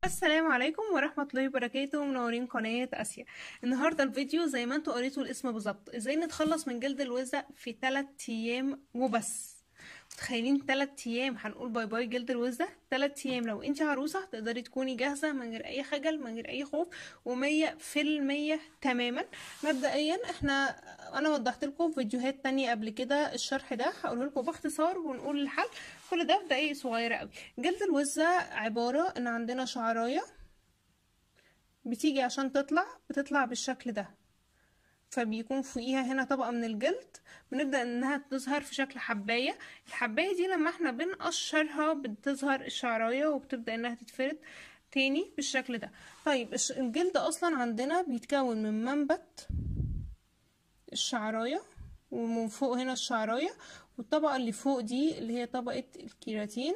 السلام عليكم ورحمة الله وبركاته. منورين قناة آسيا. النهاردة الفيديو زي ما انتوا قريتوا الاسم بالظبط، ازاي نتخلص من جلد الوزة في 3 ايام وبس. متخيلين 3 ايام هنقول باي باي جلد الوزة؟ 3 ايام لو انت عروسة تقدري تكوني جاهزة من غير اي خجل، من غير اي خوف، و100% تماما. مبدئيا انا وضحت لكم في فيديوهات تانية قبل كده الشرح ده، هقوله لكم باختصار ونقول الحل. كل ده في دقايق صغيرة قوي. جلد الوزة عبارة ان عندنا شعراية بتيجي عشان بتطلع بالشكل ده، فبيكون فوقيها هنا طبقة من الجلد، بنبدأ انها تظهر في شكل حباية. الحباية دي لما احنا بنقشرها بتظهر الشعراية وبتبدأ انها تتفرد تاني بالشكل ده. طيب الجلد اصلا عندنا بيتكون من منبت الشعراية، ومن فوق هنا الشعراية، والطبقة اللي فوق دي اللي هي طبقة الكيراتين،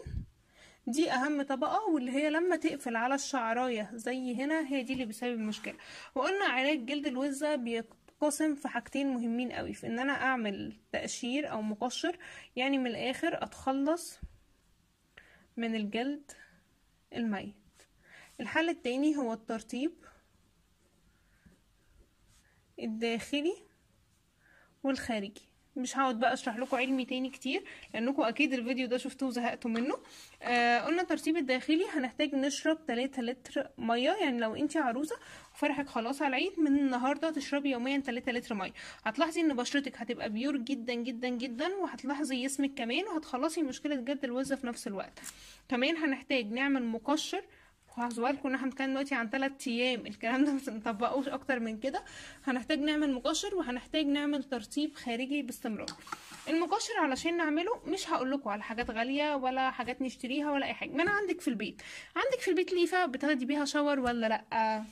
دي اهم طبقة، واللي هي لما تقفل على الشعراية زي هنا هي دي اللي بتسبب المشكلة. وقلنا علاج جلد الوزة بينقسم في حاجتين مهمين قوي، في ان انا اعمل تقشير او مقشر، يعني من الاخر اتخلص من الجلد الميت. الحل التاني هو الترطيب الداخلي والخارجي. مش هقعد بقى اشرح لكم علمي تاني كتير، لانكم اكيد الفيديو ده شفتوه وزهقتوا منه. قلنا الترطيب الداخلي هنحتاج نشرب 3 لتر ميه، يعني لو انتي عروسه وفرحك خلاص على العيد، من النهارده تشربي يوميا 3 لتر ميه. هتلاحظي ان بشرتك هتبقى بيور جدا جدا جدا، وهتلاحظي جسمك كمان، وهتخلصي مشكله جلد الوزه في نفس الوقت. كمان هنحتاج نعمل مقشر، وهحسبها لكم ان احنا بنتكلم دلوقتي عن 3 ايام، الكلام ده متطبقوش اكتر من كده. هنحتاج نعمل مقشر، وهنحتاج نعمل ترطيب خارجي باستمرار. المقشر علشان نعمله مش هقول لكم على حاجات غاليه ولا حاجات نشتريها ولا اي حاجه، ما انا عندك في البيت. عندك في البيت ليفه بتاخدي بيها شاور ولا لا؟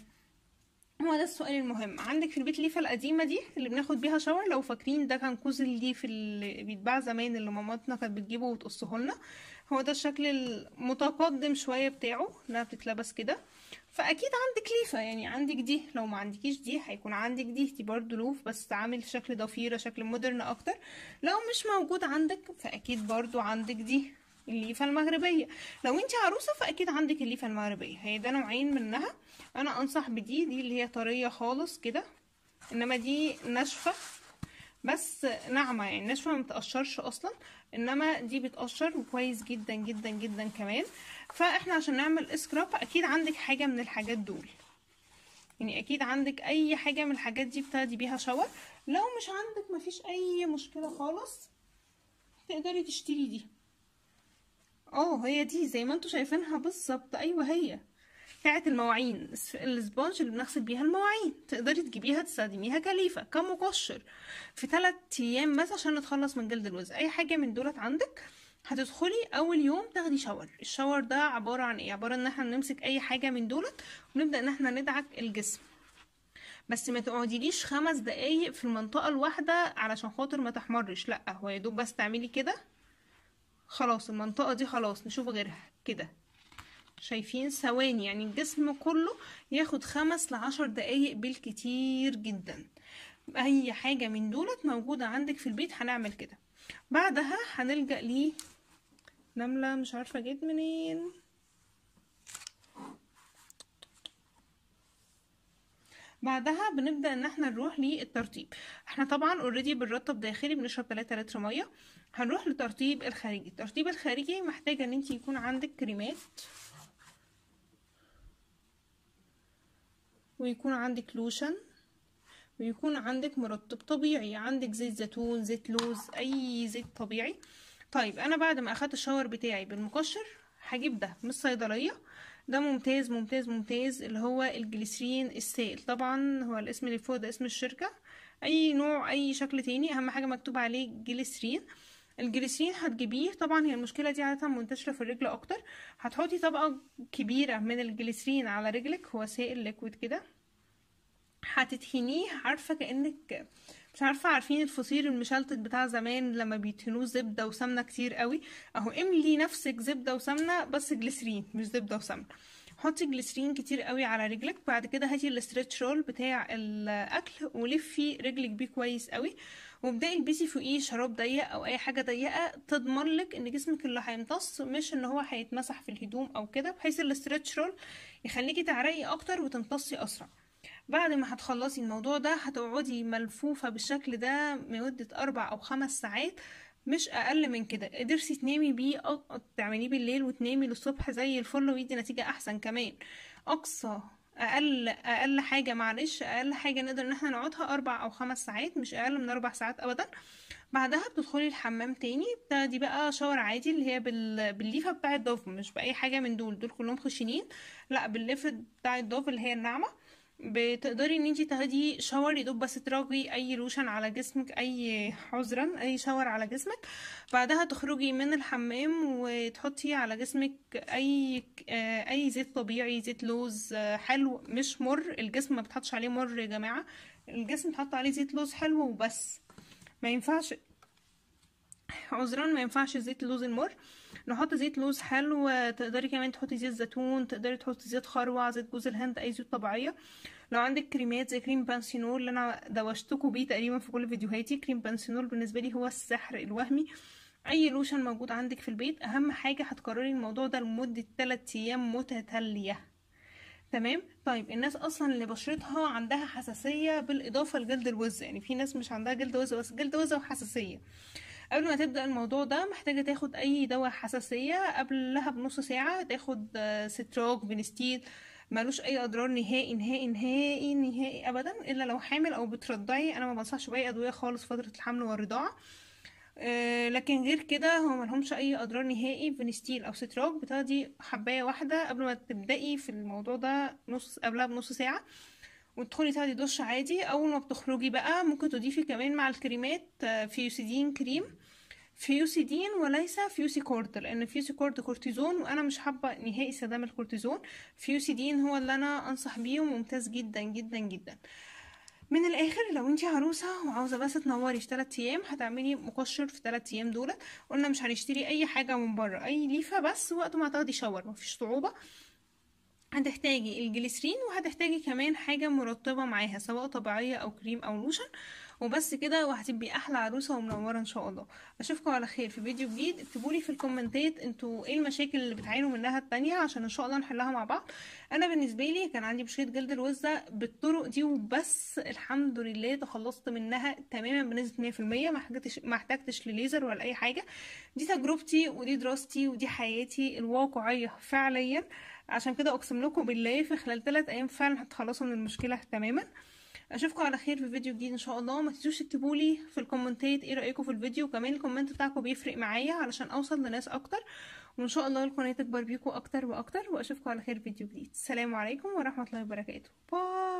هو ده السؤال المهم. عندك في البيت ليفه القديمه دي اللي بناخد بيها شاور؟ لو فاكرين ده كان كوز الليف اللي بيتباع زمان، اللي ماماتنا كانت بتجيبه وتقصه لنا. هو ده الشكل المتقدم شويه بتاعه، انها بتتلبس كده. فاكيد عندك ليفه، يعني عندك دي. لو ما عندكيش دي هيكون عندك دي برضو لوف، بس عامل شكل ضفيره، شكل مودرن اكتر. لو مش موجود عندك فاكيد برضو عندك دي الليفه المغربيه. لو انت عروسه فاكيد عندك الليفه المغربيه، هي ده نوعين منها. انا انصح بدي اللي هي طريه خالص كده، انما دي ناشفه بس ناعمه، يعني ناشفه ما بتقشرش اصلا، انما دي بتقشر وكويس جدا جدا جدا كمان. فاحنا عشان نعمل اسكراب اكيد عندك حاجه من الحاجات دول، يعني اكيد عندك اي حاجه من الحاجات دي بتاخدي بيها شاور. لو مش عندك مفيش اي مشكله خالص، تقدري تشتري دي. هي دي زي ما انتوا شايفينها بالظبط، ايوه هي بتاعت المواعين، الاسبونج اللي بنغسل بيها المواعين. تقدري تجيبيها تستخدميها كليفه كمقشر في 3 ايام بس عشان نتخلص من جلد الوز. اي حاجه من دولت عندك، هتدخلي اول يوم تاخدي شاور. الشاور ده عباره عن ايه؟ عباره ان احنا نمسك اي حاجه من دولت ونبدا ان احنا ندعك الجسم، بس ما تقعديليش 5 دقايق في المنطقه الواحده علشان خاطر ما تحمرش، لا، هو يا دوب بس تعملي كده خلاص، المنطقه دي خلاص نشوف غيرها كده. شايفين؟ ثواني، يعني الجسم كله ياخد 5 ل10 دقايق بالكتير جدا. اي حاجة من دولت موجودة عندك في البيت هنعمل كده. بعدها هنلجأ ليه نملة، مش عارفة جت منين. بعدها بنبدأ ان احنا نروح للترطيب. احنا طبعا اوريدي بنرطب داخلي، بنشرب 3 لتر مية. هنروح للترطيب الخارجي. الترطيب الخارجي محتاجة ان انت يكون عندك كريمات، ويكون عندك لوشن، ويكون عندك مرطب طبيعي، عندك زيت زيتون، زيت لوز، اي زيت طبيعي. طيب انا بعد ما اخدت الشاور بتاعي بالمقشر هجيب ده من الصيدليه. ده ممتاز ممتاز ممتاز، اللي هو الجليسرين السائل. طبعا هو الاسم اللي فوق ده اسم الشركه، اي نوع اي شكل تاني اهم حاجه مكتوب عليه جليسرين. الجليسرين هتجيبيه، طبعا هي المشكله دي عاده منتشره في الرجل اكتر. هتحطي طبقه كبيره من الجليسرين على رجلك، هو سائل ليكويد كده. هتدهنيه، عارفه كانك مش عارفه، عارفين الفطير المشلتت بتاع زمان لما بيدهنوه زبده وسمنه كتير قوي؟ اهو املي نفسك زبده وسمنه، بس جليسرين مش زبده وسمنه. حطي جليسرين كتير قوي على رجلك. بعد كده هاتي الاسترتش رول بتاع الاكل ولفي رجلك بيه كويس قوي، وابدأي البسي فوقيه شراب ضيق او اي حاجه ضيقه تضمن لك ان جسمك اللي هيمتص، مش ان هو هيتمسح في الهدوم او كده، بحيث الاسترتش رول يخليكي تعرقي اكتر وتمتصي اسرع. بعد ما هتخلصي الموضوع ده هتقعدي ملفوفة بالشكل ده لمدة 4 أو 5 ساعات، مش أقل من كده. قدرتي تنامي بيه أو تعمليه بالليل وتنامي للصبح زي الفل ويدي نتيجة أحسن كمان. أقصى أقل حاجة، معلش، أقل حاجة نقدر إن احنا نقعدها 4 أو 5 ساعات، مش أقل من 4 ساعات أبدا. بعدها بتدخلي الحمام تاني، بتاخدي بقى شاور عادي اللي هي بالليفة بتاعة الضوف، مش بأي حاجة من دول كلهم خشنين، لا بالليفة بتاعة الضوف اللي هي الناعمة. بتقدري ان انتي تاخدي شاور يدوب بس تراجي اي لوشن على جسمك، عذرا اي شاور على جسمك. بعدها تخرجي من الحمام وتحطي على جسمك اي زيت طبيعي، زيت لوز حلو مش مر. الجسم ما بتحطش عليه مر يا جماعه، الجسم بتحط عليه زيت لوز حلو وبس. ما ينفعش، عذرا، ما ينفعش زيت اللوز المر. نحط زيت لوز حلو. تقدري كمان تحطي زيت زيتون، تقدري تحطي زيت خروع، زيت جوز الهند، اي زيوت طبيعيه. لو عندك كريمات زي كريم بانسينول اللي انا دوشتكوا بيه تقريبا في كل فيديوهاتي، كريم بانسينول بالنسبه لي هو السحر الوهمي. اي لوشن موجود عندك في البيت، اهم حاجه هتكرري الموضوع ده لمده 3 ايام متتاليه. تمام. طيب الناس اصلا اللي بشرتها عندها حساسيه بالاضافه لجلد الوز، يعني في ناس مش عندها جلد وز بس جلد وز وحساسيه، قبل ما تبدأ الموضوع ده محتاجة تاخد اي دواء حساسية قبلها بنص ساعة. تاخد ستروك، فينستيد، ملوش اي اضرار نهائي نهائي نهائي نهائي ابدا، الا لو حامل او بترضعي. انا ما بنصحش باي ادوية خالص فترة الحمل والرضاعة. لكن غير كده هو ملهمش اي اضرار نهائي. فينستيل او ستروك بتاخدي حباية واحدة قبل ما تبدأي في الموضوع ده، قبلها بنص ساعة، وتدخلي تاخدي دش عادي. اول ما بتخرجي بقى ممكن تضيفي كمان مع الكريمات فيوسيدين كريم، فيوسيدين وليس فيوسيكورد، لان فيوسيكورد كورتيزون وانا مش حابه نهائي استخدام الكورتيزون. فيوسيدين هو اللي انا انصح بيه وممتاز جدا جدا جدا. من الاخر لو انتي عروسه وعاوزه بس تنوري في 3 ايام، هتعملي مقشر في 3 ايام دولت. قلنا مش هنشتري اي حاجه من بره، اي ليفه بس وقت ما تاخدي شاور، مفيش صعوبه. هتحتاجي الجليسرين وهتحتاجي كمان حاجة مرطبة معاها، سواء طبيعية او كريم او لوشن، وبس كده وهتبقي احلى عروسة ومنورة ان شاء الله. اشوفكم على خير في فيديو جديد. اكتبولي في الكومنتات انتوا ايه المشاكل اللي بتعانوا منها التانية عشان ان شاء الله نحلها مع بعض. انا بالنسبة لي كان عندي مشكلة جلد الوزة بالطرق دي وبس، الحمد لله تخلصت منها تماما بنسبة 100%. ما احتاجتش لليزر ولا اي حاجة. دي تجربتي ودي دراستي ودي حياتي الواقعية فعليا، عشان كده اقسم لكم بالله في خلال 3 ايام فعلا هتخلصوا من المشكله تماما. اشوفكم على خير في فيديو جديد ان شاء الله. ما تنسوش تكتبوا لي في الكومنتات ايه رايكم في الفيديو، وكمان الكومنت بتاعكم بيفرق معايا علشان اوصل لناس اكتر، وان شاء الله القناه تكبر بيكم اكتر واكتر. واشوفكم على خير في فيديو جديد. السلام عليكم ورحمه الله وبركاته. باي.